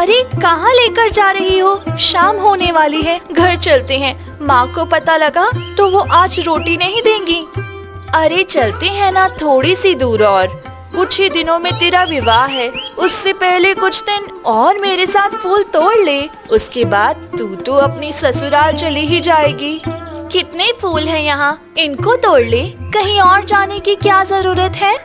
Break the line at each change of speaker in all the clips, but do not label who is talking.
अरे कहाँ लेकर जा रही हो? शाम होने वाली है, घर चलते हैं। माँ को पता लगा तो वो आज रोटी नहीं देंगी। अरे चलते हैं ना, थोड़ी सी दूर और। कुछ ही दिनों में तेरा विवाह है, उससे पहले कुछ दिन और मेरे साथ फूल तोड़ ले। उसके बाद तू तो अपनी ससुराल चली ही जाएगी। कितने फूल हैं यहाँ, इनको तोड़ ले। कहीं और जाने की क्या जरूरत है?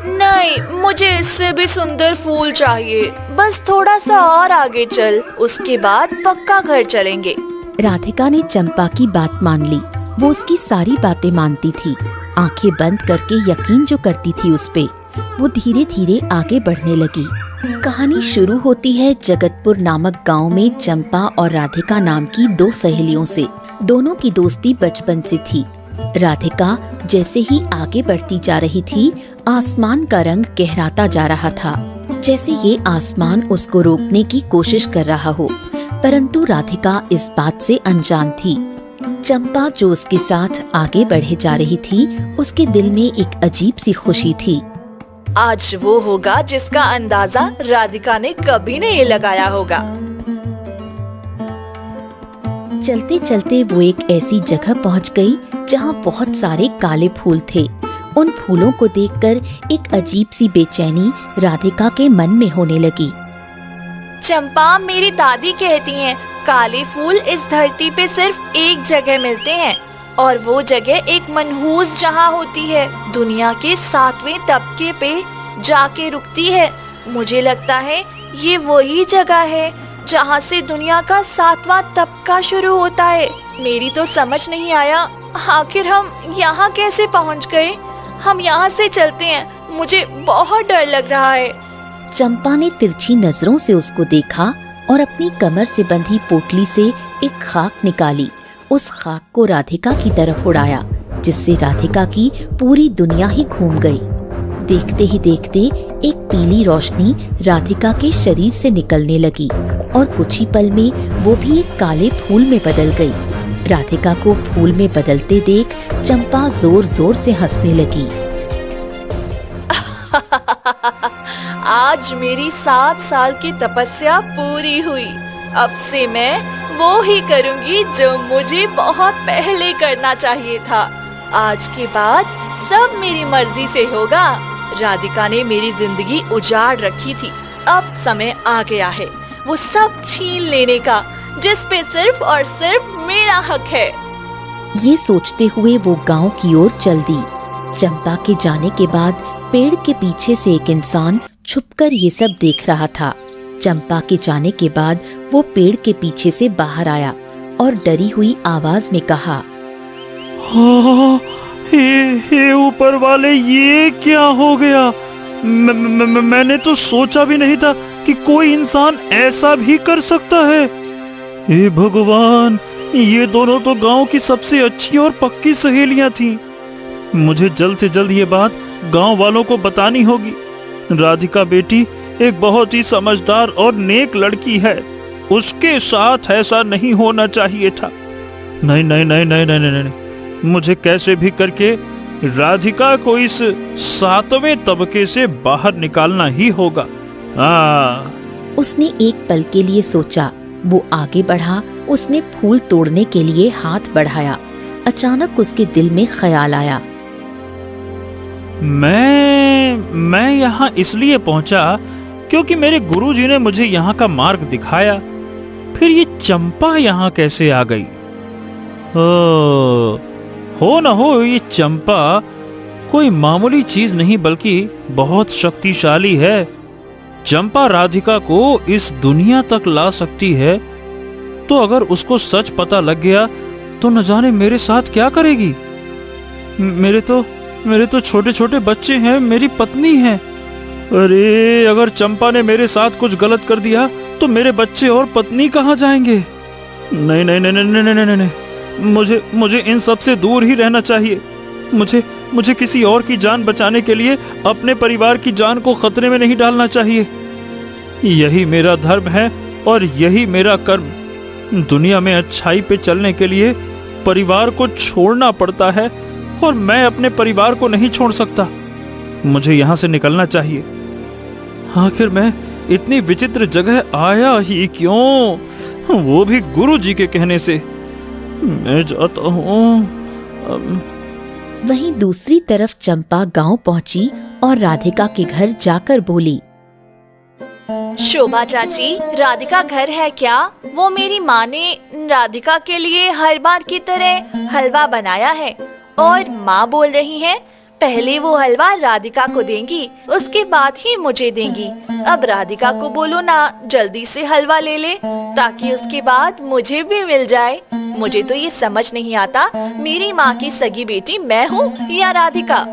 नहीं, मुझे इससे भी सुंदर फूल चाहिए। बस थोड़ा सा और आगे चल, उसके बाद पक्का घर चलेंगे।
राधिका ने चंपा की बात मान ली। वो उसकी सारी बातें मानती थी, आंखें बंद करके यकीन जो करती थी उस पे। वो धीरे धीरे आगे बढ़ने लगी। कहानी शुरू होती है जगतपुर नामक गांव में चंपा और राधिका नाम की दो सहेलियों से। दोनों की दोस्ती बचपन से थी। राधिका जैसे ही आगे बढ़ती जा रही थी, आसमान का रंग गहराता जा रहा था, जैसे ये आसमान उसको रोकने की कोशिश कर रहा हो। परंतु राधिका इस बात से अनजान थी। चंपा जो उसके साथ आगे बढ़े जा रही थी, उसके दिल में एक अजीब सी खुशी थी।
आज वो होगा जिसका अंदाजा राधिका ने कभी नहीं लगाया होगा।
चलते चलते वो एक ऐसी जगह पहुंच गई जहां बहुत सारे काले फूल थे। उन फूलों को देखकर एक अजीब सी बेचैनी राधिका के मन में होने लगी।
चंपा, मेरी दादी कहती हैं, काले फूल इस धरती पे सिर्फ एक जगह मिलते हैं, और वो जगह एक मनहूस जहां होती है, दुनिया के 7वें तबके पे जाके रुकती है। मुझे लगता है ये वही जगह है जहां से दुनिया का 7वां तबका शुरू होता है। मेरी तो समझ नहीं आया, आखिर हम यहाँ कैसे पहुँच गए? हम यहाँ से चलते हैं, मुझे बहुत डर लग रहा है।
चंपा ने तिरछी नजरों से उसको देखा और अपनी कमर से बंधी पोटली से एक खाक निकाली। उस खाक को राधिका की तरफ उड़ाया, जिससे राधिका की पूरी दुनिया ही घूम गई। देखते ही देखते एक पीली रोशनी राधिका के शरीर से निकलने लगी और कुछ ही पल में वो भी एक काले फूल में बदल गई। राधिका को फूल में बदलते देख चंपा जोर जोर से हंसने लगी।
आज मेरी 7 साल की तपस्या पूरी हुई। अब से मैं वो ही करूंगी जो मुझे बहुत पहले करना चाहिए था। आज के बाद सब मेरी मर्जी से होगा। राधिका ने मेरी जिंदगी उजाड़ रखी थी, अब समय आ गया है वो सब छीन लेने का, जिस पे सिर्फ और सिर्फ मेरा हक है।
ये सोचते हुए वो गांव की ओर चल दी। चंपा के जाने के बाद पेड़ के पीछे से एक इंसान छुपकर ये सब देख रहा था। चंपा के जाने के बाद वो पेड़ के पीछे से बाहर आया और डरी हुई आवाज में कहा,
हे ऊपर वाले, ये क्या हो गया? मैंने तो सोचा भी नहीं था कि कोई इंसान ऐसा भी कर सकता है। हे भगवान, ये दोनों तो गांव की सबसे अच्छी और पक्की सहेलियां थीं। मुझे जल्द से जल्द ये बात गांव वालों को बतानी होगी। राधिका बेटी एक बहुत ही समझदार और नेक लड़की है, उसके साथ ऐसा नहीं होना चाहिए था। नहीं नहीं नहीं नहीं नहीं नहीं, नहीं। मुझे कैसे भी करके राधिका को इस 7वें तबके से बाहर निकालना ही होगा।
उसने एक पल के लिए सोचा, वो आगे बढ़ा। उसने फूल तोड़ने के लिए हाथ बढ़ाया। अचानक उसके दिल में ख्याल आया,
मैं यहाँ इसलिए पहुंचा क्योंकि मेरे गुरुजी ने मुझे यहाँ का मार्ग दिखाया। फिर ये चंपा यहाँ कैसे आ गई? हो न हो ये चंपा कोई मामूली चीज नहीं बल्कि बहुत शक्तिशाली है। चंपा राधिका को इस दुनिया तक ला सकती है, तो अगर उसको सच पता लग गया तो न जाने मेरे साथ क्या करेगी। मेरे तो छोटे छोटे बच्चे हैं, मेरी पत्नी है। अरे अगर चंपा ने मेरे साथ कुछ गलत कर दिया तो मेरे बच्चे और पत्नी कहाँ जाएंगे? नहीं नहीं नहीं नहीं नहीं नहीं, नहीं। मुझे इन सब से दूर ही रहना चाहिए। मुझे किसी और की जान बचाने के लिए अपने परिवार की जान को खतरे में नहीं डालना चाहिए। यही मेरा धर्म है और यही मेरा कर्म। दुनिया में अच्छाई पे चलने के लिए परिवार को छोड़ना पड़ता है और मैं अपने परिवार को नहीं छोड़ सकता। मुझे यहाँ से निकलना चाहिए। आखिर मैं इतनी विचित्र जगह आया ही क्यों, वो भी गुरु जी के कहने से। मैं जाता हूँ।
वहीं दूसरी तरफ चंपा गांव पहुंची और राधिका के घर जाकर बोली,
शोभा चाची, राधिका घर है क्या? वो मेरी माँ ने राधिका के लिए हर बार की तरह हलवा बनाया है और माँ बोल रही है पहले वो हलवा राधिका को देंगी, उसके बाद ही मुझे देंगी। अब राधिका को बोलो ना जल्दी से हलवा ले ले ताकि उसके बाद मुझे भी मिल जाए। मुझे तो ये समझ नहीं आता मेरी माँ की सगी बेटी मैं हूँ या राधिका।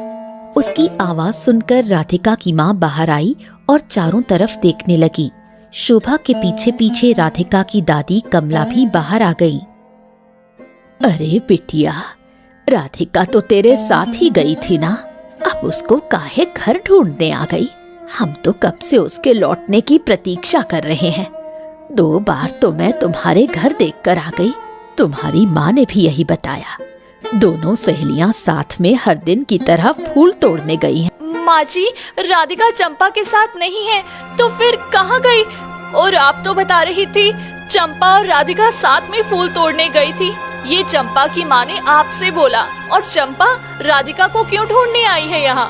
उसकी आवाज सुनकर राधिका की माँ बाहर आई और चारों तरफ देखने लगी। शोभा के पीछे पीछे राधिका की दादी कमला भी बाहर आ गई। अरे बिटिया, राधिका तो तेरे साथ ही गई थी ना, अब उसको काहे घर ढूंढने आ गई? हम तो कब से उसके लौटने की प्रतीक्षा कर रहे हैं। 2 बार तो मैं तुम्हारे घर देखकर आ गई। तुम्हारी माँ ने भी यही बताया। दोनों सहेलियां साथ में हर दिन की तरह फूल तोड़ने गई हैं।
माँ जी, राधिका चंपा के साथ नहीं है तो फिर कहाँ गई? और आप तो बता रही थी चंपा और राधिका साथ में फूल तोड़ने गई थी। ये चंपा की माँ ने आपसे बोला और चंपा राधिका को क्यों ढूंढने आई है यहाँ?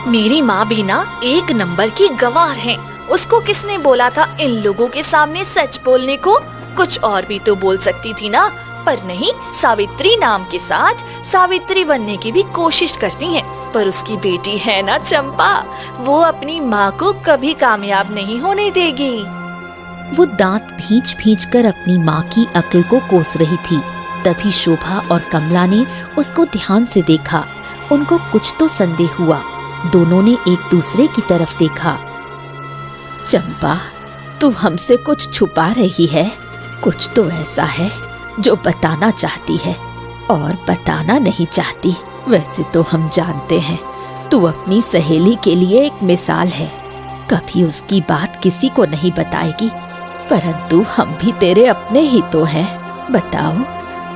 मेरी माँ भी ना 1 नंबर की गवार है। उसको किसने बोला था इन लोगों के सामने सच बोलने को? कुछ और भी तो बोल सकती थी ना, पर नहीं, सावित्री नाम के साथ सावित्री बनने की भी कोशिश करती है। पर उसकी बेटी है ना चंपा, वो अपनी माँ को कभी कामयाब नहीं होने देगी।
वो दांत भींच भींच कर अपनी माँ की अक्ल को कोस रही थी। तभी शोभा और कमला ने उसको ध्यान से देखा। उनको कुछ तो संदेह हुआ। दोनों ने एक दूसरे की तरफ देखा। चंपा, तू हमसे कुछ छुपा रही है। कुछ तो ऐसा है जो बताना चाहती है और बताना नहीं चाहती। वैसे तो हम जानते हैं तू अपनी सहेली के लिए एक मिसाल है। कभी उसकी बात किसी को नहीं बताएगी, परंतु हम भी तेरे अपने ही तो हैं। बताओ,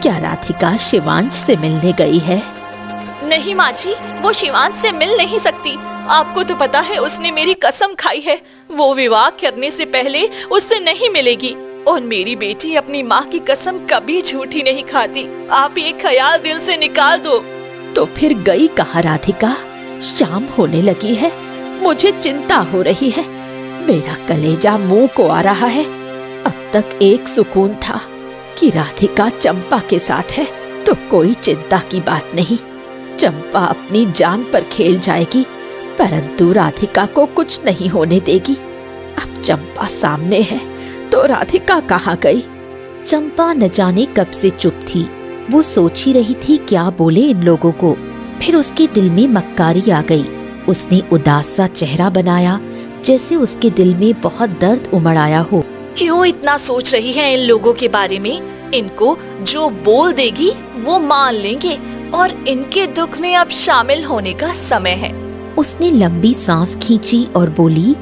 क्या राधिका शिवांश से मिलने गई है?
नहीं माँ जी, वो शिवांश से मिल नहीं सकती। आपको तो पता है उसने मेरी कसम खाई है, वो विवाह करने से पहले उससे नहीं मिलेगी। और मेरी बेटी अपनी माँ की कसम कभी झूठी नहीं खाती। आप ये ख्याल दिल से निकाल दो।
तो फिर गई कहाँ राधिका? शाम होने लगी है, मुझे चिंता हो रही है। मेरा कलेजा मुंह को आ रहा है। अब तक एक सुकून था कि राधिका चंपा के साथ है, तो कोई चिंता की बात नहीं। चंपा अपनी जान पर खेल जाएगी, परंतु राधिका को कुछ नहीं होने देगी। अब चंपा सामने है तो राधिका कहाँ गई? चंपा न जाने कब से चुप थी। वो सोच ही रही थी क्या बोले इन लोगों को। फिर उसके दिल में मक्कारी आ गई। उसने उदास सा चेहरा बनाया, जैसे उसके दिल में बहुत दर्द उमड़ आया हो।
क्यों इतना सोच रही है इन लोगों के बारे में? इनको जो बोल देगी वो मान लेंगे और इनके दुख में अब शामिल होने का समय है।
उसने लंबी सांस खींची और बोली,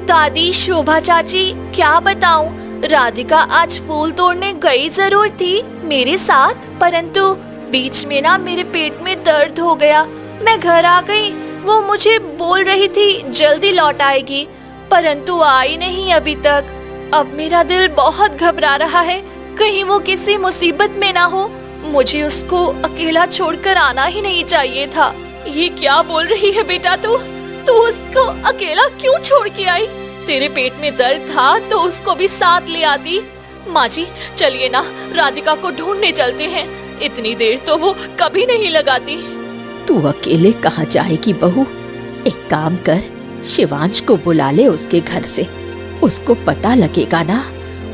दादी, शोभा चाची, क्या बताऊं, राधिका आज फूल तोड़ने गई जरूर थी मेरे साथ, परंतु बीच में ना मेरे पेट में दर्द हो गया। मैं घर आ गई, वो मुझे बोल रही थी जल्दी लौट आएगी, परंतु आई नहीं अभी तक। अब मेरा दिल बहुत घबरा रहा है, कहीं वो किसी मुसीबत में ना हो। मुझे उसको अकेला छोड़कर आना ही नहीं चाहिए था। ये क्या बोल रही है बेटा तू उसको अकेला क्यों छोड़ के आई? तेरे पेट में दर्द था तो उसको भी साथ ले आती। माँ जी, चलिए ना, राधिका को ढूंढने चलते हैं। इतनी देर तो वो कभी नहीं लगाती।
तू अकेले कहाँ जाएगी बहू? एक काम कर, शिवांश को बुला ले उसके घर से। उसको पता लगेगा ना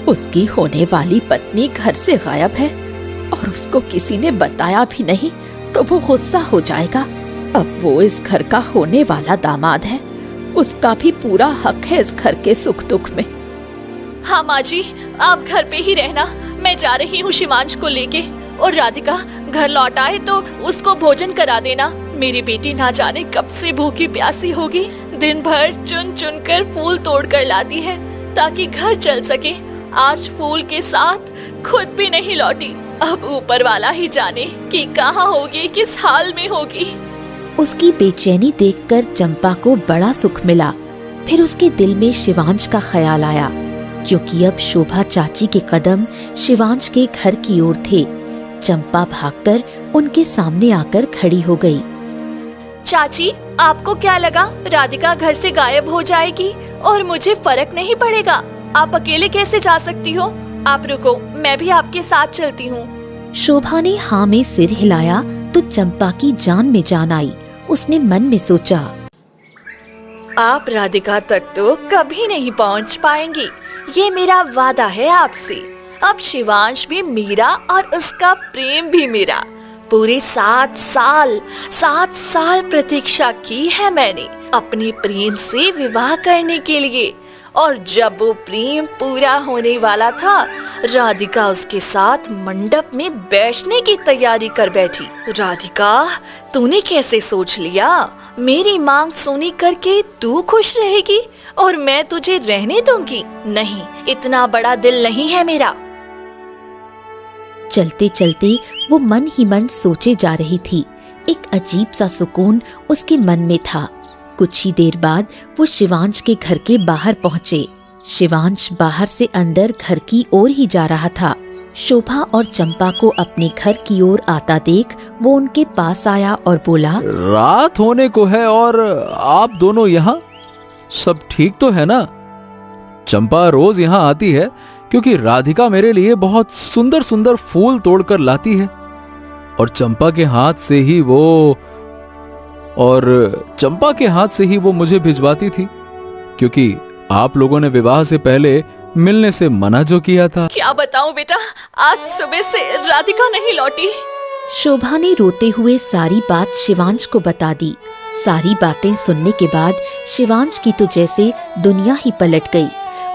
उसकी होने वाली पत्नी घर से गायब है और उसको किसी ने बताया भी नहीं, तो वो गुस्सा हो जाएगा। अब वो इस घर का होने वाला दामाद है, उसका भी पूरा हक है इस घर के सुख दुख में।
हाँ माँ जी, आप घर पे ही रहना, मैं जा रही हूँ शिवांश को लेके। और राधिका घर लौट आए तो उसको भोजन करा देना। मेरी बेटी ना जाने कब से भूखी प्यासी होगी, दिन भर चुन चुन कर फूल तोड़ कर लाती है ताकि घर चल सके। आज फूल के साथ खुद भी नहीं लौटी। अब ऊपर वाला ही जाने कि कहाँ होगी, किस हाल में होगी।
उसकी बेचैनी देखकर चंपा को बड़ा सुख मिला। फिर उसके दिल में शिवांश का ख्याल आया, क्योंकि अब शोभा चाची के कदम शिवांश के घर की ओर थे। चंपा भागकर उनके सामने आकर खड़ी हो गई।
चाची, आपको क्या लगा राधिका घर से गायब हो जाएगी और मुझे फर्क नहीं पड़ेगा? आप अकेले कैसे जा सकती हो? आप रुको, मैं भी आपके साथ चलती हूँ।
शोभा ने हाँ में सिर हिलाया तो चंपा की जान में जान आई। उसने मन में सोचा,
आप राधिका तक तो कभी नहीं पहुँच पाएंगी, ये मेरा वादा है आपसे। अब शिवांश भी मेरा और उसका प्रेम भी मेरा। पूरे 7 साल प्रतीक्षा की है मैंने अपने प्रेम से विवाह करने के लिए, और जब वो प्रेम पूरा होने वाला था, राधिका उसके साथ मंडप में बैठने की तैयारी कर बैठी। राधिका, तूने कैसे सोच लिया मेरी मांग सुनी करके तू खुश रहेगी और मैं तुझे रहने दूंगी? नहीं, इतना बड़ा दिल नहीं है मेरा।
चलते चलते वो मन ही मन सोचे जा रही थी। एक अजीब सा सुकून उसके मन में था। कुछ ही देर बाद वो शिवांश के घर के बाहर पहुँचे। शिवांश बाहर से अंदर घर की ओर ही जा रहा था। शोभा और चंपा को अपने घर की ओर आता देख वो उनके पास आया और बोला,
रात होने को है और आप दोनों यहाँ? सब ठीक तो है ना? चंपा रोज यहाँ आती है क्योंकि राधिका मेरे लिए बहुत सुंदर सुंदर फूल तोड़कर लाती है, और चंपा के हाथ से ही वो मुझे भिजवाती थी, क्योंकि आप लोगों ने विवाह से पहले मिलने से मना जो किया था।
क्या बताऊं बेटा, आज सुबह से राधिका नहीं लौटी।
शोभा ने रोते हुए सारी बात शिवांश को बता दी। सारी बातें सुनने के बाद शिवांश की तो जैसे दुनिया ही पलट गई।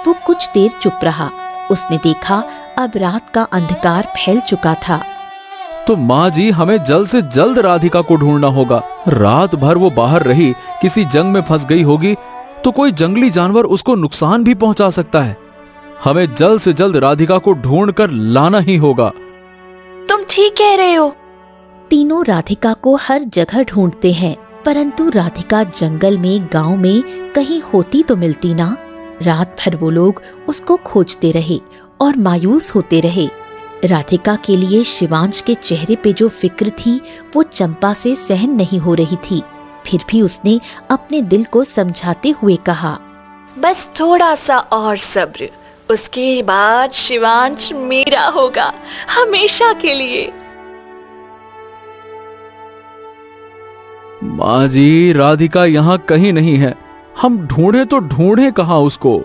वो कुछ देर चुप रहा। उसने देखा अब रात का अंधकार फैल चुका था।
तो माँ जी, हमें जल्द से जल्द राधिका को ढूंढना होगा। रात भर वो बाहर रही, किसी जंग में फंस गई होगी तो कोई जंगली जानवर उसको नुकसान भी पहुंचा सकता है। हमें जल्द से जल्द राधिका को ढूंढ कर लाना ही होगा।
तुम ठीक कह रहे हो।
तीनों राधिका को हर जगह ढूंढते हैं, परंतु राधिका जंगल में, गांव में कहीं होती तो मिलती ना। रात भर वो लोग उसको खोजते रहे और मायूस होते रहे। राधिका के लिए शिवांश के चेहरे पे जो फिक्र थी वो चंपा से सहन नहीं हो रही थी। फिर भी उसने अपने दिल को समझाते हुए कहा,
बस थोड़ा सा और सब्र, उसके बाद शिवांश मेरा होगा हमेशा के लिए।
माँ जी, राधिका यहाँ कहीं नहीं है। हम ढूंढे तो ढूंढे कहाँ उसको?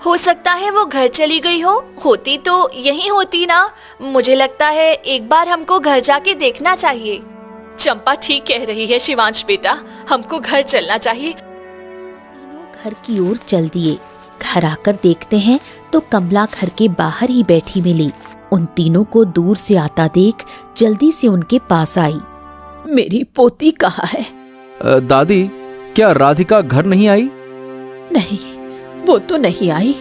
हो सकता है वो घर चली गई हो। होती तो यहीं होती ना। मुझे लगता है एक बार हमको घर जाके देखना चाहिए। चंपा ठीक कह रही है शिवांश बेटा, हमको घर चलना चाहिए।
तीनों घर की ओर चल दिए। घर आकर देखते हैं तो कमला घर के बाहर ही बैठी मिली। उन तीनों को दूर से आता देख जल्दी से उनके पास आई। मेरी पोती कहाँ है?
दादी, क्या राधिका घर नहीं आई?
नहीं, वो तो नहीं आई।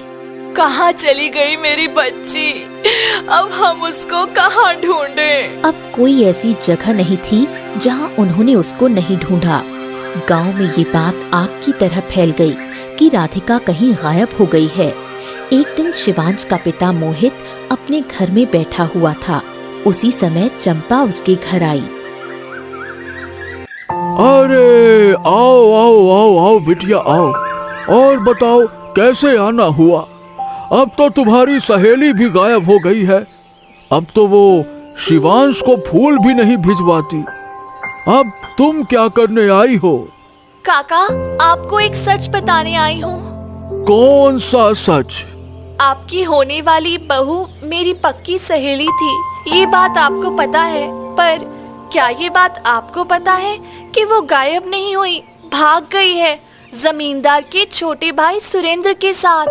कहाँ चली गई मेरी बच्ची? अब हम उसको कहाँ ढूंढें?
अब कोई ऐसी जगह नहीं थी जहाँ उन्होंने उसको नहीं ढूंढा। गांव में ये बात आग की तरह फैल गई कि राधिका कहीं गायब हो गई है। एक दिन शिवांश का पिता मोहित अपने घर में बैठा हुआ था। उसी समय चंपा उसके घर आई।
अरे आओ आओ आओ आओ बिटिया आओ, और बताओ कैसे आना हुआ? अब तो तुम्हारी सहेली भी गायब हो गई है। अब तो वो शिवांश को फूल भी नहीं भिजवाती। अब तुम क्या करने आई हो?
काका, आपको एक सच बताने आई हूँ।
कौन सा सच?
आपकी होने वाली बहू मेरी पक्की सहेली थी, ये बात आपको पता है। पर क्या ये बात आपको पता है कि वो गायब नहीं हुई, भाग गई है जमींदार के छोटे भाई सुरेंद्र के साथ।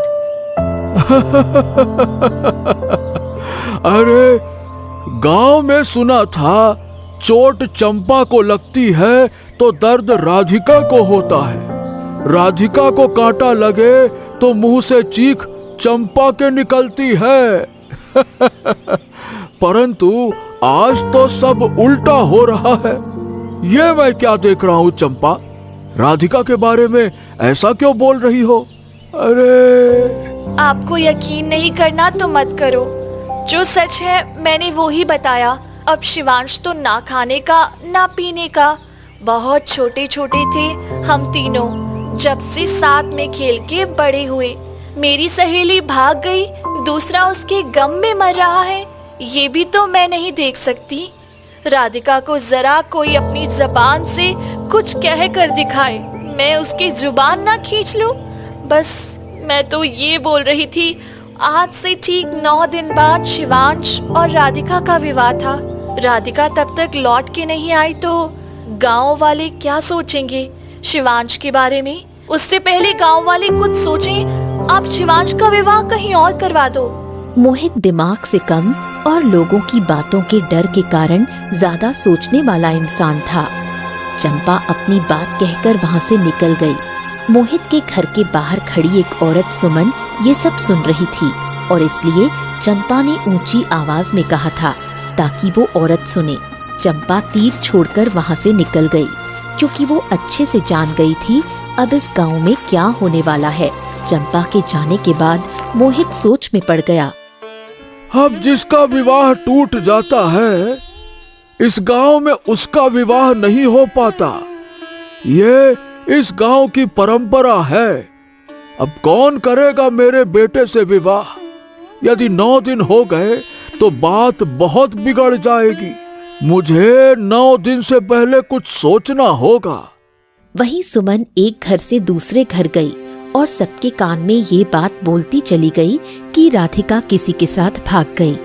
अरे गांव में सुना था चोट चंपा को लगती है तो दर्द राधिका को होता है। राधिका को कांटा लगे तो मुंह से चीख चंपा के निकलती है। परंतु आज तो सब उल्टा हो रहा है। ये मैं क्या देख रहा हूँ चंपा? राधिका के बारे में ऐसा क्यों बोल रही हो? अरे
आपको यकीन नहीं करना तो मत करो, जो सच है मैंने वो ही बताया। अब शिवांश तो ना खाने का ना पीने का। बहुत छोटे छोटे थे हम तीनों, जब से साथ में खेल के बड़े हुए। मेरी सहेली भाग गई, दूसरा उसके गम में मर रहा है, ये भी तो मैं नहीं देख सकती। राधिका को जरा कोई अपनी जबान से कुछ कह कर दिखाए, मैं उसकी जुबान ना खींच लूं। बस मैं तो ये बोल रही थी, आज से ठीक 9 दिन बाद शिवांश और राधिका का विवाह था। राधिका तब तक लौट के नहीं आई तो गांव वाले क्या सोचेंगे शिवांश के बारे में। उससे पहले गांव वाले कुछ सोचें, आप शिवांश का विवाह कहीं और करवा दो।
मोहित दिमाग से कम और लोगों की बातों के डर के कारण ज्यादा सोचने वाला इंसान था। चंपा अपनी बात कहकर वहाँ से निकल गई। मोहित के घर के बाहर खड़ी एक औरत सुमन ये सब सुन रही थी और इसलिए चंपा ने ऊंची आवाज में कहा था ताकि वो औरत सुने। चंपा तीर छोड़कर वहाँ से निकल गई, क्योंकि वो अच्छे से जान गई थी अब इस गांव में क्या होने वाला है। चंपा के जाने के बाद मोहित सोच में पड़ गया।
अब जिसका विवाह टूट जाता है, इस गांव में उसका विवाह नहीं हो पाता। ये इस गांव की परंपरा है। अब कौन करेगा मेरे बेटे से विवाह? यदि 9 दिन हो गए तो बात बहुत बिगड़ जाएगी। मुझे 9 दिन से पहले कुछ सोचना होगा।
वहीं सुमन एक घर से दूसरे घर गई और सबके कान में ये बात बोलती चली गई कि राधिका किसी के साथ भाग गई।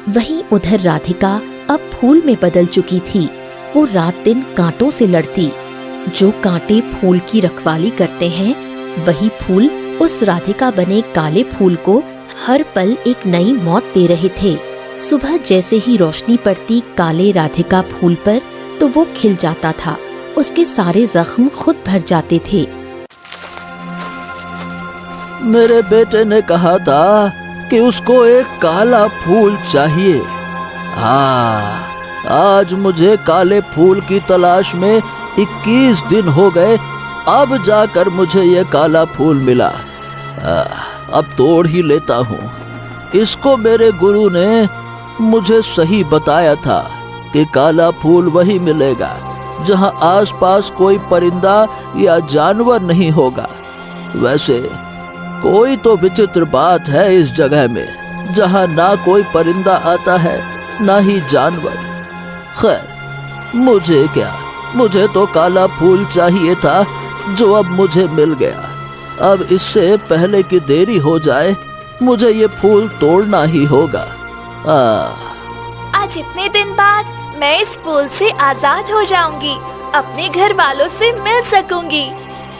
वहीं उधर राधिका अब फूल में बदल चुकी थी। वो रात दिन कांटों से लड़ती। जो कांटे फूल की रखवाली करते हैं, वही फूल उस राधिका बने काले फूल को हर पल एक नई मौत दे रहे थे। सुबह जैसे ही रोशनी पड़ती काले राधिका फूल पर, तो वो खिल जाता था। उसके सारे जख्म खुद भर जाते थे।
मेरे बेटे ने कहा था कि उसको एक काला फूल चाहिए। हाँ, आज मुझे काले फूल की तलाश में 21 दिन हो गए, अब जाकर मुझे ये काला फूल मिला। अब तोड़ ही लेता हूँ। इसको मेरे गुरु ने मुझे सही बताया था कि काला फूल वही मिलेगा जहाँ आसपास कोई परिंदा या जानवर नहीं होगा। वैसे कोई तो विचित्र बात है इस जगह में, जहाँ ना कोई परिंदा आता है ना ही जानवर। खैर, मुझे क्या, मुझे तो काला फूल चाहिए था जो अब मुझे मिल गया। अब इससे पहले कि देरी हो जाए, मुझे ये फूल तोड़ना ही होगा।
आज इतने दिन बाद मैं इस फूल से आजाद हो जाऊंगी, अपने घर वालों से मिल सकूंगी।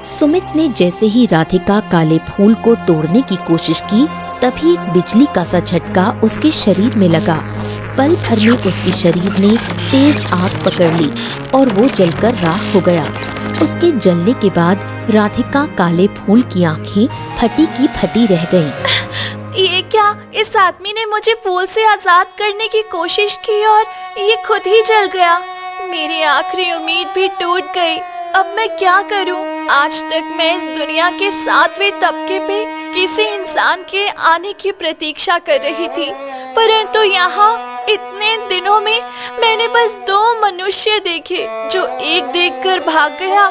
सुमित ने जैसे ही राधिका काले फूल को तोड़ने की कोशिश की, तभी एक बिजली का सा झटका उसके शरीर में लगा। पल भर में उसके शरीर ने तेज आग पकड़ ली और वो जलकर राख हो गया। उसके जलने के बाद राधिका काले फूल की आंखें फटी की फटी रह गईं।
ये क्या, इस आदमी ने मुझे फूल से आजाद करने की कोशिश की और ये खुद ही जल गया। मेरी आखिरी उम्मीद भी टूट गई। अब मैं क्या करूं? आज तक मैं इस दुनिया के 7वें तबके पे किसी इंसान के आने की प्रतीक्षा कर रही थी, परंतु यहाँ इतने दिनों में मैंने बस 2 मनुष्य देखे, जो एक देखकर भाग गया,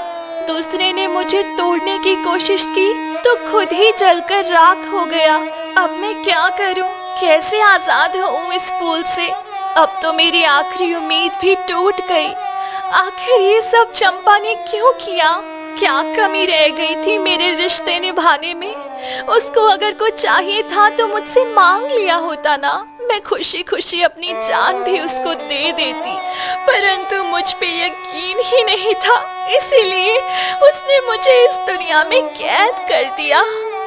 दूसरे ने मुझे तोड़ने की कोशिश की तो खुद ही जलकर राख हो गया। अब मैं क्या करूं? कैसे आजाद हूँ इस फूल से? अब तो मेरी आखिरी उम्मीद भी टूट गई। आखिर ये सब चंपा ने क्यों किया? क्या कमी रह गई थी मेरे रिश्ते निभाने में? उसको अगर कुछ चाहिए था तो मुझसे मांग लिया होता ना। मैं खुशी खुशी अपनी जान भी उसको दे देती, परंतु मुझ पे यकीन ही नहीं था, इसीलिए उसने मुझे इस दुनिया में कैद कर दिया।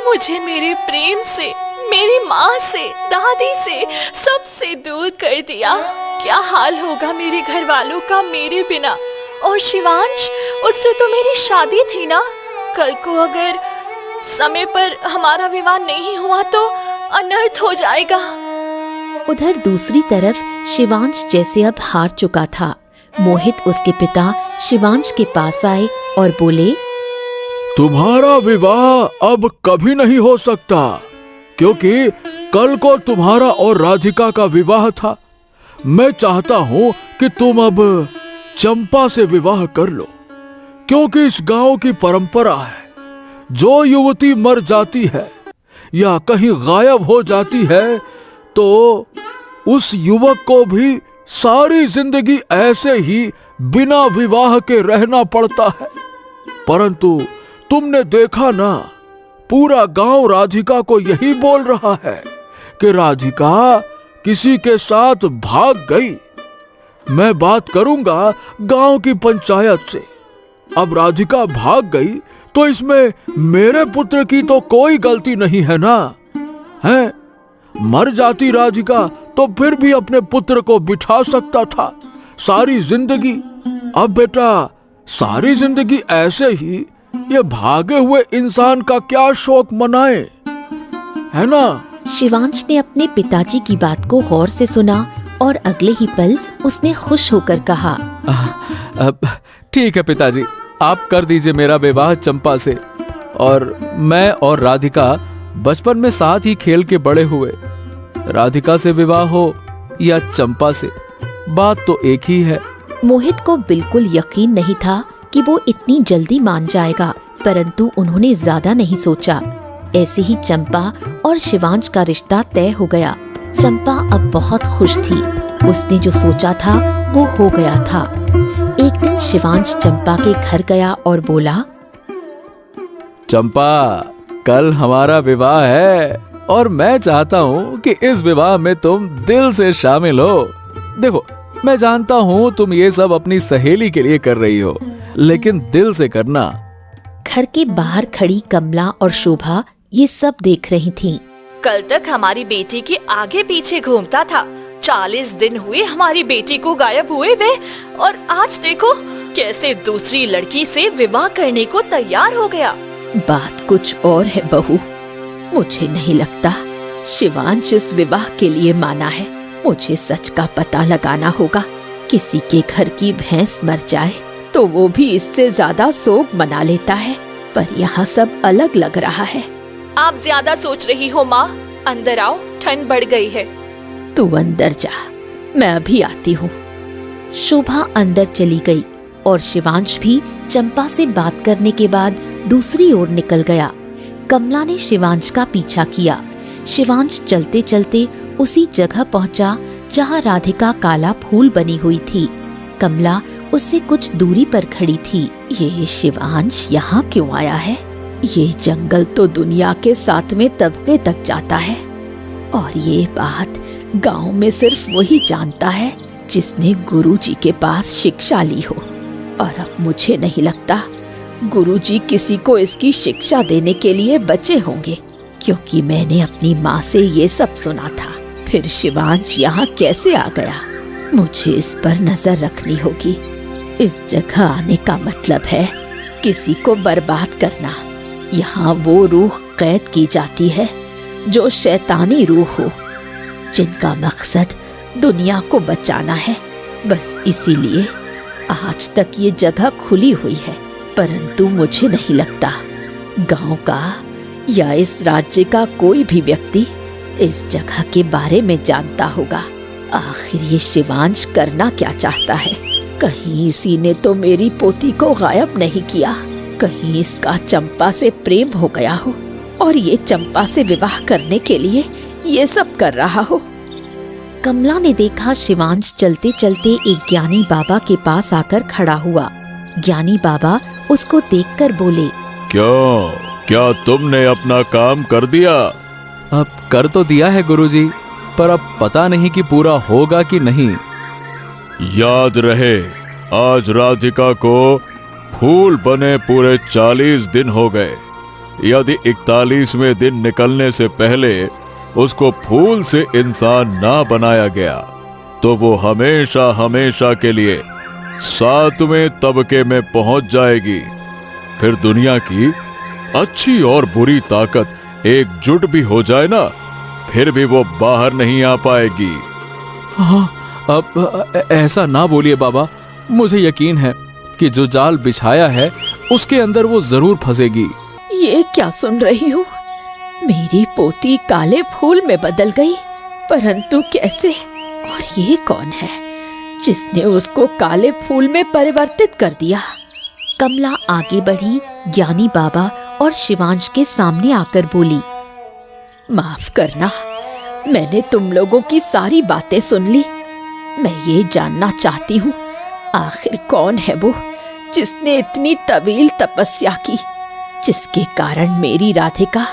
मुझे मेरे प्रेम से, मेरी माँ से, दादी से, सबसे दूर कर दिया। क्या हाल होगा मेरे घर वालों का मेरे बिना? और शिवांश, उससे तो मेरी शादी थी ना। कल को अगर समय पर हमारा विवाह नहीं हुआ तो अनर्थ हो जाएगा।
उधर दूसरी तरफ शिवांश जैसे अब हार चुका था। मोहित उसके पिता शिवांश के पास आए और बोले,
तुम्हारा विवाह अब कभी नहीं हो सकता, क्योंकि कल को तुम्हारा और राधिका का विवाह था। मैं चाहता हूं कि तुम अब चंपा से विवाह कर लो, क्योंकि इस गांव की परंपरा है, जो युवती मर जाती है या कहीं गायब हो जाती है तो उस युवक को भी सारी जिंदगी ऐसे ही बिना विवाह के रहना पड़ता है। परंतु तुमने देखा ना, पूरा गांव राधिका को यही बोल रहा है कि राधिका किसी के साथ भाग गई। मैं बात करूंगा गांव की पंचायत से। अब राधिका भाग गई तो इसमें मेरे पुत्र की तो कोई गलती नहीं है ना, है? मर जाती राधिका तो फिर भी अपने पुत्र को बिठा सकता था सारी जिंदगी। अब बेटा, सारी जिंदगी ऐसे ही ये भागे हुए इंसान का क्या शोक मनाए, है ना?
शिवांश ने अपने पिताजी की बात को गौर से सुना और अगले ही पल उसने खुश होकर कहा,
ठीक है पिताजी, आप कर दीजिए मेरा विवाह चंपा से। और मैं और राधिका बचपन में साथ ही खेल के बड़े हुए। राधिका से विवाह हो या चंपा से, बात तो एक ही है।
मोहित को बिल्कुल यकीन नहीं था कि वो इतनी जल्दी मान जाएगा, परंतु उन्होंने ज्यादा नहीं सोचा। ऐसे ही चंपा और शिवांश का रिश्ता तय हो गया। चंपा अब बहुत खुश थी। उसने जो सोचा था वो हो गया था। एक दिन शिवांश चंपा के घर गया और बोला,
चंपा, कल हमारा विवाह है और मैं चाहता हूँ कि इस विवाह में तुम दिल से शामिल हो। देखो, मैं जानता हूँ तुम ये सब अपनी सहेली के लिए कर रही हो, लेकिन दिल से करना।
घर के बाहर खड़ी कमला और शोभा ये सब देख रही थीं।
कल तक हमारी बेटी के आगे पीछे घूमता था। 40 दिन हुए हमारी बेटी को गायब हुए वे, और आज देखो कैसे दूसरी लड़की से विवाह करने को तैयार हो गया।
बात कुछ और है बहू। मुझे नहीं लगता शिवांश इस विवाह के लिए माना है। मुझे सच का पता लगाना होगा। किसी के घर की भैंस मर जाए तो वो भी इससे ज्यादा शोक मना लेता है, पर यहाँ सब अलग लग रहा है।
आप ज्यादा सोच रही हो माँ, अंदर आओ, ठंड बढ़ गई है।
तू अंदर जा, मैं अभी आती हूँ। शोभा अंदर चली गई और शिवांश भी चंपा से बात करने के बाद दूसरी ओर निकल गया। कमला ने शिवांश का पीछा किया। शिवांश चलते चलते उसी जगह पहुंचा जहां राधिका काला फूल बनी हुई थी। कमला उससे कुछ दूरी पर खड़ी थी। ये शिवांश यहाँ क्यों आया है? ये जंगल तो दुनिया के 7वें तबके तक जाता है, और ये बात गांव में सिर्फ वही जानता है जिसने गुरुजी के पास शिक्षा ली हो। और अब मुझे नहीं लगता गुरुजी किसी को इसकी शिक्षा देने के लिए बचे होंगे, क्योंकि मैंने अपनी माँ से ये सब सुना था। फिर शिवांश यहाँ कैसे आ गया? मुझे इस पर नजर रखनी होगी। इस जगह आने का मतलब है किसी को बर्बाद करना। यहाँ वो रूह कैद की जाती है जो शैतानी रूह हो, जिनका मकसद दुनिया को बचाना है। बस इसीलिए आज तक ये जगह खुली हुई है, परंतु मुझे नहीं लगता गांव का या इस राज्य का कोई भी व्यक्ति इस जगह के बारे में जानता होगा। आखिर ये शिवांश करना क्या चाहता है? कहीं इसी ने तो मेरी पोती को गायब नहीं किया? कहीं इसका चंपा से प्रेम हो गया हो और ये चंपा से विवाह करने के लिए ये सब कर रहा हो? कमला ने देखा शिवांश चलते चलते एक ज्ञानी बाबा के पास आकर खड़ा हुआ। ज्ञानी बाबा उसको देखकर बोले,
क्या तुमने अपना काम कर दिया?
अब कर तो दिया है गुरुजी, पर अब पता नहीं कि पूरा होगा कि नहीं।
याद रहे, आज राधिका को फूल बने पूरे 40 दिन हो गए। यदि 41वें दिन निकलने से पहले उसको फूल से इंसान ना बनाया गया तो वो हमेशा हमेशा के लिए 7वें तबके में पहुंच जाएगी। फिर दुनिया की अच्छी और बुरी ताकत एकजुट भी हो जाए ना, फिर भी वो बाहर नहीं आ पाएगी।
हाँ, अब ऐसा ना बोलिए बाबा। मुझे यकीन है कि जो जाल बिछाया है
उसके अंदर वो जरूर फंसेगी।
ये क्या सुन रही हूँ? मेरी पोती काले फूल में बदल गई, परंतु कैसे? और ये कौन है जिसने उसको काले फूल में परिवर्तित कर दिया? कमला आगे बढ़ी, ज्ञानी बाबा और शिवांश के सामने आकर बोली, माफ करना, मैंने तुम लोगों की सारी बातें सुन ली। मैं ये जानना चाहती हूँ, आखिर कौन है वो जिसने इतनी तवील तपस्या की, जिसके कारण मेरी राधिका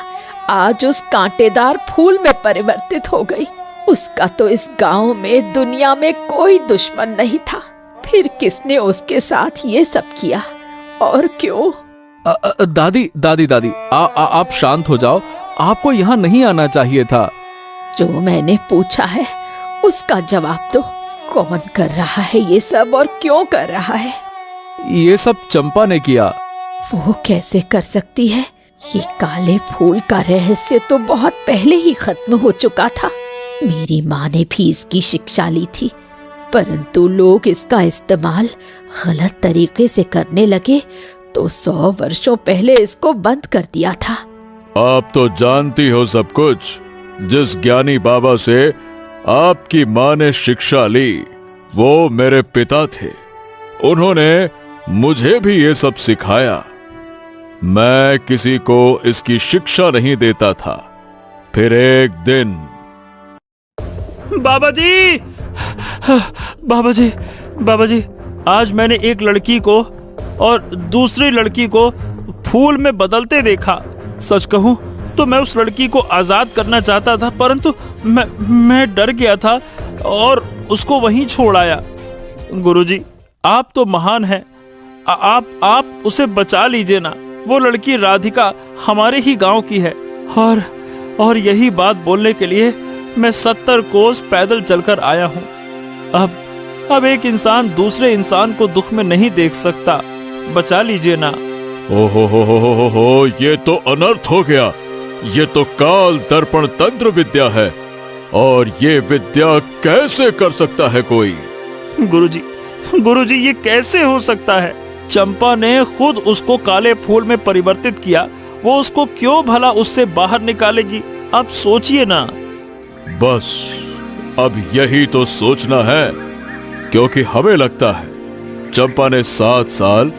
आज उस कांटेदार फूल में परिवर्तित हो गई। उसका तो इस गांव में, दुनिया में कोई दुश्मन नहीं था, फिर किसने उसके साथ ये सब किया और क्यों?
दादी दादी दादी, आप शांत हो जाओ, आपको यहाँ नहीं आना चाहिए था।
जो मैंने पूछा है उसका जवाब दो। कौन कर रहा है ये सब और क्यों कर रहा है?
ये सब चंपा ने किया।
वो कैसे कर सकती है? ये काले फूल का रहस्य तो बहुत पहले ही खत्म हो चुका था। मेरी माँ ने भी इसकी शिक्षा ली थी, परंतु लोग इसका इस्तेमाल गलत तरीके से करने लगे तो 100 वर्षों पहले इसको बंद कर दिया था।
आप तो जानती हो सब कुछ। जिस ज्ञानी बाबा से आपकी माँ ने शिक्षा ली वो मेरे पिता थे। उन्होंने मुझे भी ये सब सिखाया। मैं किसी को इसकी शिक्षा नहीं देता था। फिर एक दिन
बाबा जी, बाबा जी, बाबा जी, आज मैंने एक लड़की को और दूसरी लड़की को फूल में बदलते देखा। सच कहूं तो मैं उस लड़की को आजाद करना चाहता था, परंतु मैं डर गया था और उसको वहीं छोड़ आया। गुरुजी, आप तो महान हैं, आप उसे बचा लीजिए ना। वो लड़की राधिका हमारे ही गांव की है और यही बात बोलने के लिए मैं 70 कोस पैदल चलकर आया हूँ। अब एक इंसान दूसरे इंसान को दुख में नहीं देख सकता। बचा लीजिए ना।
हो, ये तो अनर्थ हो गया। ये तो काल दर्पण तंत्र विद्या है, और ये विद्या कैसे कर सकता है कोई?
गुरुजी, ये कैसे हो सकता है? चंपा ने खुद उसको काले फूल में परिवर्तित किया, वो उसको क्यों भला उससे बाहर निकालेगी? आप सोचिए ना।
बस अब यही तो सोचना है, क्योंकि हमें लगता है चंपा ने 7 साल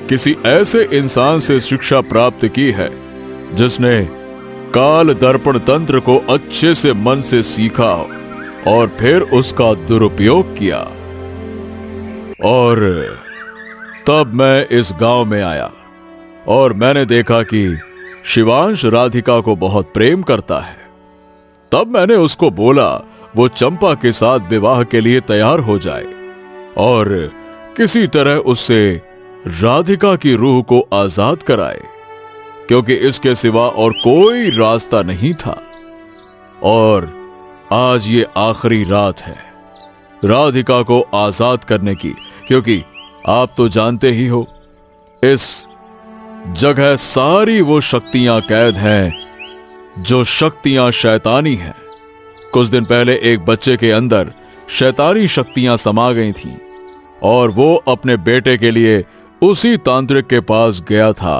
किसी ऐसे इंसान से शिक्षा प्राप्त की है जिसने काल दर्पण तंत्र को अच्छे से मन से सीखा और फिर उसका दुरुपयोग किया। और तब मैं इस गांव में आया और मैंने देखा कि शिवांश राधिका को बहुत प्रेम करता है। तब मैंने उसको बोला वो चंपा के साथ विवाह के लिए तैयार हो जाए और किसी तरह उससे राधिका की रूह को आजाद कराए, क्योंकि इसके सिवा और कोई रास्ता नहीं था। और आज ये आखिरी रात है राधिका को आजाद करने की, क्योंकि आप तो जानते ही हो इस जगह सारी वो शक्तियां कैद हैं जो शक्तियां शैतानी हैं। कुछ दिन पहले एक बच्चे के अंदर शैतानी शक्तियां समा गई थीं और वो अपने बेटे के लिए उसी तांत्रिक के पास गया था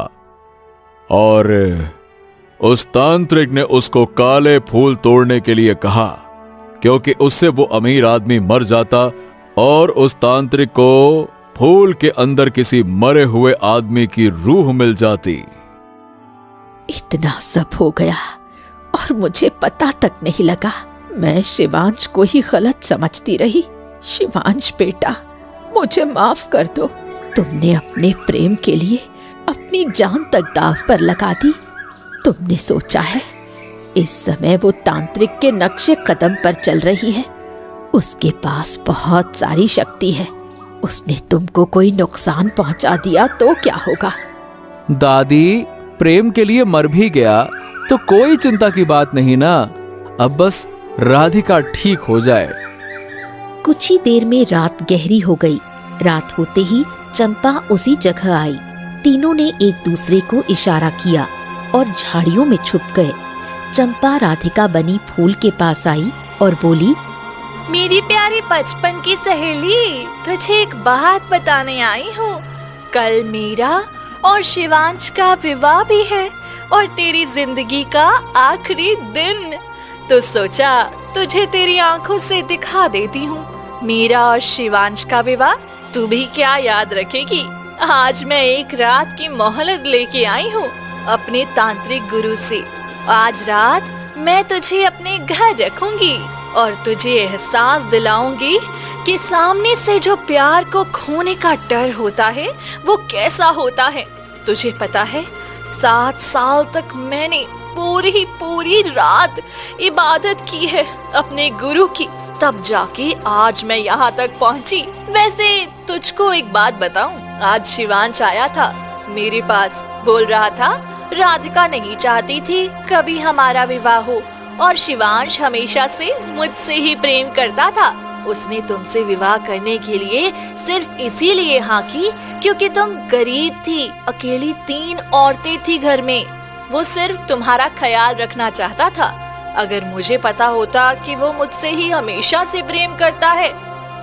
और उस तांत्रिक ने उसको काले फूल तोड़ने के लिए कहा, क्योंकि उससे वो अमीर आदमी मर जाता और उस तांत्रिक को फूल के अंदर किसी मरे हुए आदमी की रूह मिल जाती।
इतना सब हो गया और मुझे पता तक नहीं लगा। मैं शिवांश को ही गलत समझती रही। शिवांश बेटा, मुझे माफ कर दो। तुमने अपने प्रेम के लिए अपनी जान तक दांव पर लगा दी। तुमने सोचा है इस समय वो तांत्रिक के नक्शे कदम पर चल रही है। उसके पास बहुत सारी शक्ति है। उसने तुमको कोई नुकसान पहुंचा दिया तो क्या होगा?
दादी, प्रेम के लिए मर भी गया तो कोई चिंता की बात नहीं ना। अब बस राधिका ठीक हो जाए।
कुछ ही देर में रात गहरी हो गई। रात होते ही चंपा उसी जगह आई। तीनों ने एक दूसरे को इशारा किया और झाड़ियों में छुप गए। चंपा राधिका बनी फूल के पास आई और बोली,
मेरी प्यारी बचपन की सहेली, तुझे एक बात बताने आई हूँ। कल मेरा और शिवांश का विवाह भी है और तेरी जिंदगी का आखिरी दिन। तो सोचा तुझे तेरी आंखों से दिखा देती हूँ मीरा और शिवांश का विवाह। तू भी क्या याद रखेगी? आज मैं एक रात की मोहलत लेके आई हूँ अपने तांत्रिक गुरु से। आज रात मैं तुझे अपने घर रखूंगी और तुझे एहसास दिलाऊंगी कि सामने से जो प्यार को खोने का डर होता है वो कैसा होता है। तुझे पता है 7 साल तक मैंने पूरी रात इबादत की है अपने गुरु की, तब जाके आज मैं यहाँ तक पहुँची। वैसे तुझको एक बात बताऊं, आज शिवांश आया था मेरे पास, बोल रहा था राधिका नहीं चाहती थी कभी हमारा विवाह हो और शिवांश हमेशा से मुझसे ही प्रेम करता था। उसने तुमसे विवाह करने के लिए सिर्फ इसीलिए हाँ की क्योंकि तुम गरीब थी, अकेली 3 औरतें थी घर में। वो सिर्फ तुम्हारा ख्याल रखना चाहता था। अगर मुझे पता होता कि वो मुझसे ही हमेशा से प्रेम करता है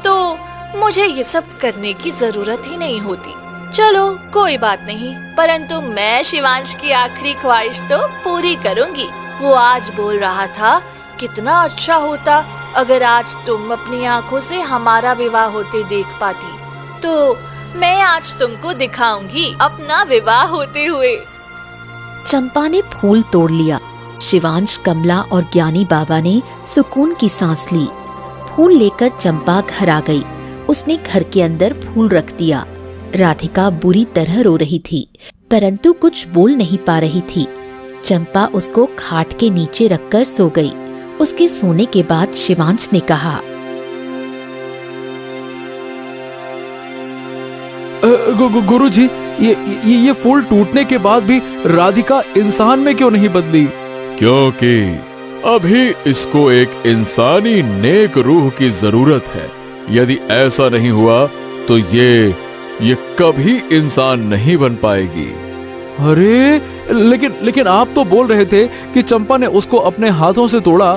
तो मुझे ये सब करने की जरूरत ही नहीं होती। चलो कोई बात नहीं, परंतु मैं शिवांश की आखिरी ख्वाहिश तो पूरी करूंगी। वो आज बोल रहा था कितना अच्छा होता अगर आज तुम अपनी आंखों से हमारा विवाह होते देख पाती। तो मैं आज तुमको दिखाऊंगी अपना विवाह होते हुए।
चंपा ने फूल तोड़ लिया। शिवांश, कमला और ज्ञानी बाबा ने सुकून की सांस ली। फूल लेकर चंपा घर आ गई। उसने घर के अंदर फूल रख दिया। राधिका बुरी तरह रो रही थी, परंतु कुछ बोल नहीं पा रही थी। चंपा उसको खाट के नीचे रखकर सो गई। उसके सोने के बाद शिवांश ने कहा,
गुरुजी, ये फूल टूटने के बाद भी राधिका इंसान में क्यों नहीं बदली? क्योंकि अभी इसको एक इंसानी नेक रूह की जरूरत है। यदि ऐसा नहीं हुआ तो ये कभी इंसान नहीं बन पाएगी। अरे लेकिन आप तो बोल रहे थे कि चंपा ने उसको अपने हाथों से तोड़ा,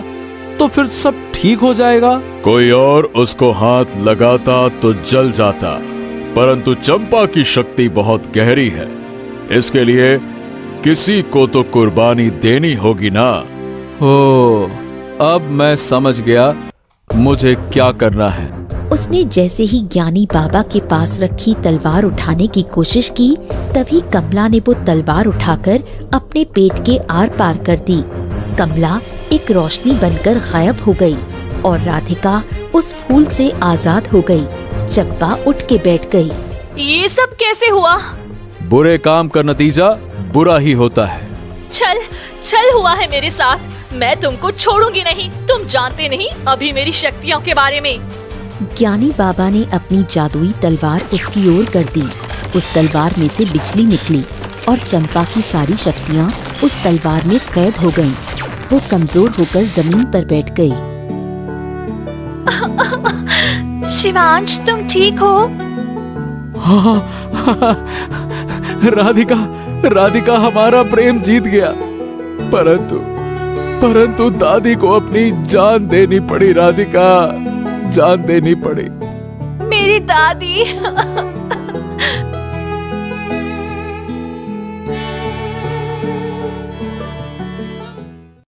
तो फिर सब ठीक हो जाएगा। कोई और उसको हाथ लगाता तो जल जाता, परंतु चंपा की शक्ति बहुत गहरी है। इसके लिए किसी को तो कुर्बानी देनी होगी ना। ओ, अब मैं समझ गया मुझे क्या करना है।
उसने जैसे ही ज्ञानी बाबा के पास रखी तलवार उठाने की कोशिश की, तभी कमला ने वो तलवार उठाकर अपने पेट के आर पार कर दी। कमला एक रोशनी बनकर गायब हो गई और राधिका उस फूल से आजाद हो गई। चंपा उठ के बैठ गई।
ये सब कैसे हुआ?
बुरे काम का नतीजा बुरा ही होता है।
छल हुआ है मेरे साथ। मैं तुमको छोड़ूंगी नहीं। तुम जानते नहीं अभी मेरी शक्तियों के बारे में।
ज्ञानी बाबा ने अपनी जादुई तलवार उसकी ओर कर दी। उस तलवार में से बिजली निकली और चंपा की सारी शक्तियाँ उस तलवार में कैद हो गईं। वो कमजोर होकर जमीन पर बैठ गई।
शिवांश, तुम ठीक हो?
हाँ, राधिका हमारा प्रेम जीत गया, परंतु दादी को अपनी जान देनी पड़ी। राधिका, जान देनी पड़ी।
मेरी दादी